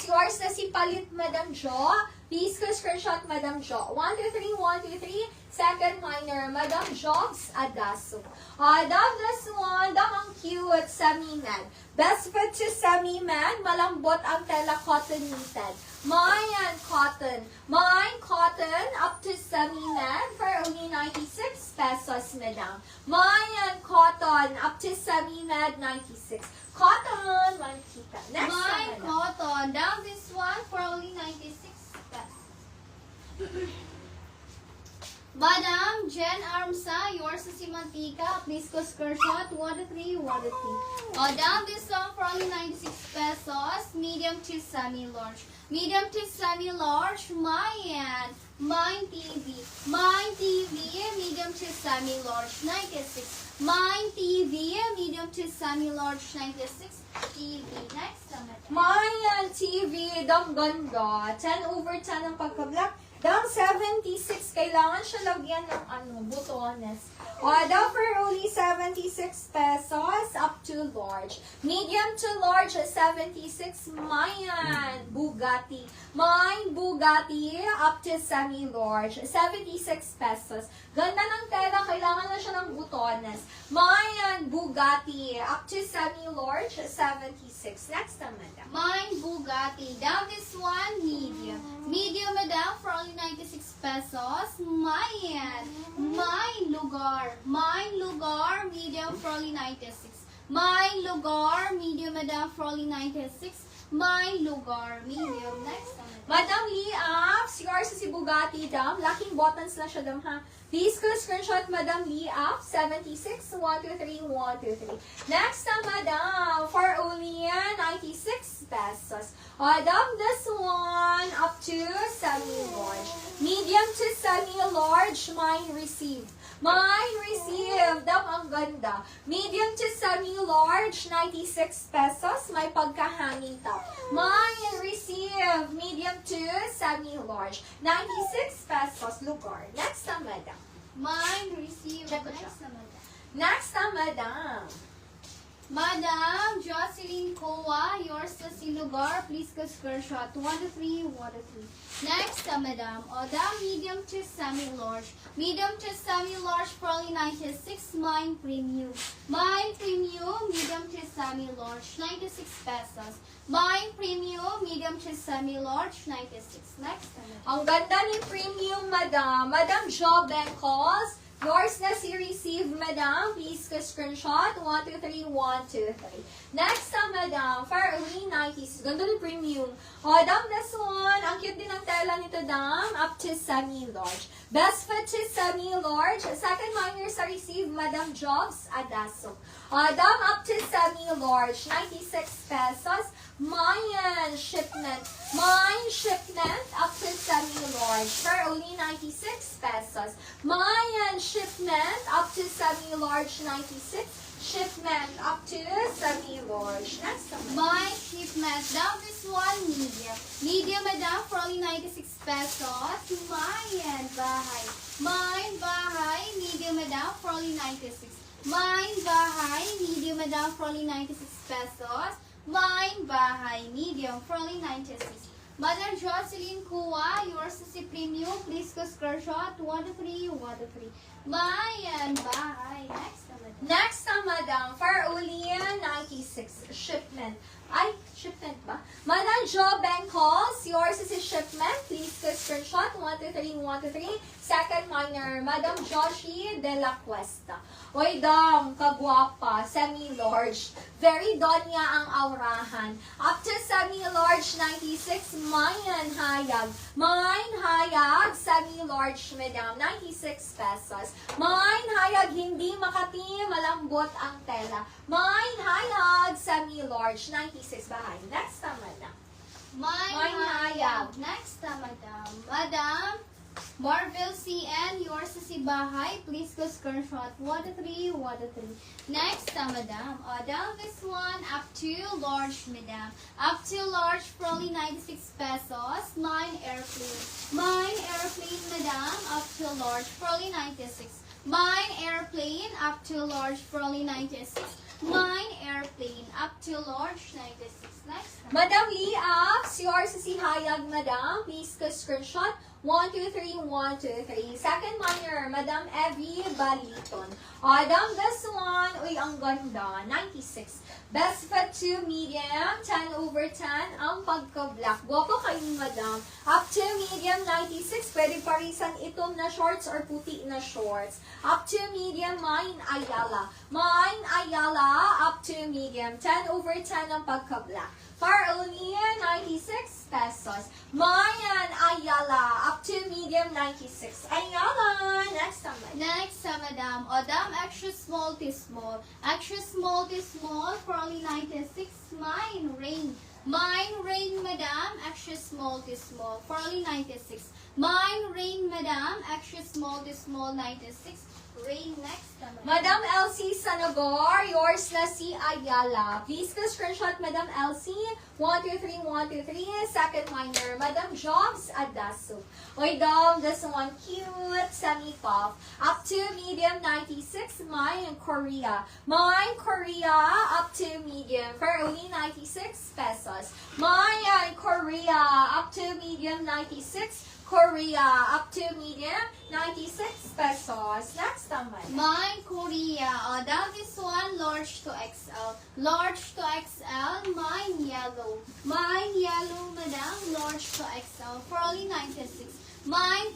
yours na si Palit Madam Jo. Please screenshot Madam Jo. 1, 2, 3, 1, 2, 3. Second minor, Madam Jobs Adaso. Dam this one, dam ang cute, semi-med. Best fit to semi-med, malambot ang tela cotton knitted. Mine cotton. Mine cotton up to semi-med for only 96 pesos, madam. Mine cotton up to semi-med 96. Cotton, mantika. Next Mine one, madam. cotton. Down this one for only 96 pesos. Madam Jen Armsa, yours is si Mantika. Please go screenshot 1 to 3, 1 to 3. Down this one for only 96 pesos. Medium to semi-large. Medium to semi-large. Mine TV. Mine TV, medium to semi-large, 96. Mine TV, medium to semi-large, 96. TV. Next naman. Mayan TV, dam ganda. 10 over 10 ang pagka-black. Dam 76, kailangan siya lagyan ng butones. Dam for only 76 pesos up to large. Medium to large, 76. Mayan Bugatti. Mine Bugatti up to semi-large, 76 pesos. Ganda ng tela, kailangan na siya ng butones. Mayan Bugatti up to semi-large, 76. Next naman. Mine Bugatti. Down this one, medium. Medium, madam, for only 96 pesos. Mine lugar. Mine lugar, medium for only 96. Mine lugar, medium, madam, for only 96. Mine lugar, medium. Next one. Madam Lee Apps, yours si Bugatti, dam. Laking buttons na siya, dam, ha? Please go screenshot Madam Lee Apps, 76, 1, 2, 3, 1, 2, 3. Next na, madam, for only 96 pesos. Dam, this one, up to semi-large. Medium to semi-large, mine received. Mine received, dam, ang ganda. Medium to semi-large, 96 pesos. May pagka-hanging top. Mine received, medium to semi-large, 96 pesos, lugar. Next na, madam. Mine received. Check ko Next siya. naman. Next na, madam. Madam Jocelyn Kowa, yours na si lugar. Please go screenshot 1 to 3, 1 to 3. Next, madam. Dam medium to semi-large. Medium to semi-large for only 96. Mine premium. Mine premium, medium to semi-large, 96 pesos. Mine premium, medium to semi-large, 96. Next, madam. Ang ganda ni premium, madam. Madam Jo Bencos. Yours na si receive, madam. Please ka screenshot. 1, 2, 3, 1, 2, 3. Next na, madam. For only 90s. Ganda ni premium. Dam, this one. Ang cute din ang tela nito, dam. Up to semi-large. Best fit to semi-large. Second minor sa receive, Madam Jobs Adaso. Dam, up to semi-large. 96 pesos. Mayan shipment. Mine shipment up to semi-large. For only 96 pesos. Mayan shipment up to semi-large, 96. Shipment up to semi-large. Next one. Mine shipment. Down this one, medium. Medium, madam, for only 96 pesos. Mine bahay. Mine bahay, medium, madam, for only 96. Mine bahay, medium, madam, for only 96 pesos. Mine bahay, medium, for only 96. Madam Jocelyn Kuwa, yours is si premium. Please go screenshot 1 to 3, 1 to 3. Mine bahay. Next naman. Next na, madam, for only 96 shipment. Ay, shipment ba? Madam Jo Bencos, yours is a shipment. Please go screenshot. 1, 2, 3, 1, 2, 3. Second minor, Madam Joshi de la Cuesta. Oy, dam, kagwapa, semi-large. Very donya ang aurahan. Up to semi-large, 96. Mayan hayag. Mine hayag, semi-large, madam, 96 pesos. Mine hayag, hindi makati, malambot ang tela. Mine hayag, semi-large, 96 bahay. Next na, madam. Mine hayag. Next na, madam. Madam Marvel CN, yours is si bahay. Please go screenshot 1 to 3, 1 to 3. Next na, madam. Down this one, up to large, madam. Up to large for only 96 pesos. Mine airplane. Mine airplane, madam. Up to large for only 96. Mine airplane, up to large for only 96. Mine, airplane. Up to large, 96. Next. Madam Lee asks, yours is si Hayag, Madam. Please screenshot. 1, 2, 3, 1, 2, 3. Second minor, Madam Evie Baliton. Adam, this one, uy, ang ganda, 96. Best fit to medium, 10 over 10, ang pagka-black. Guwapo kayo, Madam. Up to medium, 96. Pwede parisan itom na shorts or puti na shorts. Up to medium, mine, Ayala. Mine, Ayala, up to medium, 10 over 10, ang pagka-black. For only 96 pesos. Mayan, Ayala, up to medium, 96. Ayala, next naman. Next, madam. Odam, extra small to small. Extra small to small for only 96. Mine, rain. Mine, rain, madam. Extra small to small for only 96. Mine, rain, madam. Extra small to small, 96. Rain, next, madam. Madam Elsie Sanagor, yours na si Ayala. Please screenshot, Madam Elsie. 1, 2, 3, 1, 2, 3. Second minor, Madam Jobs Adaso. Oy, Dom, this one cute, semi-puff. Up to medium, 96. Mine, Korea. Mine, Korea, up to medium for only 96 pesos. Mine, Korea, up to medium, 96. Korea, up to medium, 96 pesos. Next naman. Mine, Korea. Odam, this one, large to XL. Large to XL. Mine, yellow. Mine, yellow, madam. Large to XL for only 96. Mine,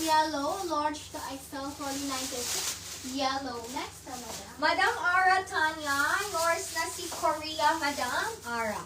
yellow. Large to XL for only 96. Yellow. Next, madam. Madam Ara Tanya, yours na si Korea, Madam Ara.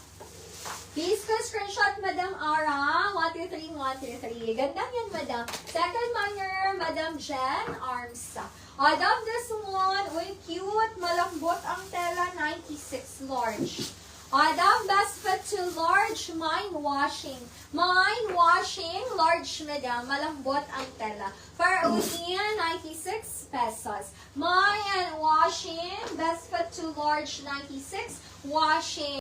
Please screenshot, Madam Ara. 1, 2, 3, 1, 2, 3. Ganda yan, Madam. Second minor, Madam Jen Armsa. Adam, this one, uy, cute. Malambot ang tela, 96 large. Adam, best fit to large. Mine washing. Mine washing, large, Madam. Malambot ang tela. For only 96 pesos. Mine washing, best fit to large, 96. Washing.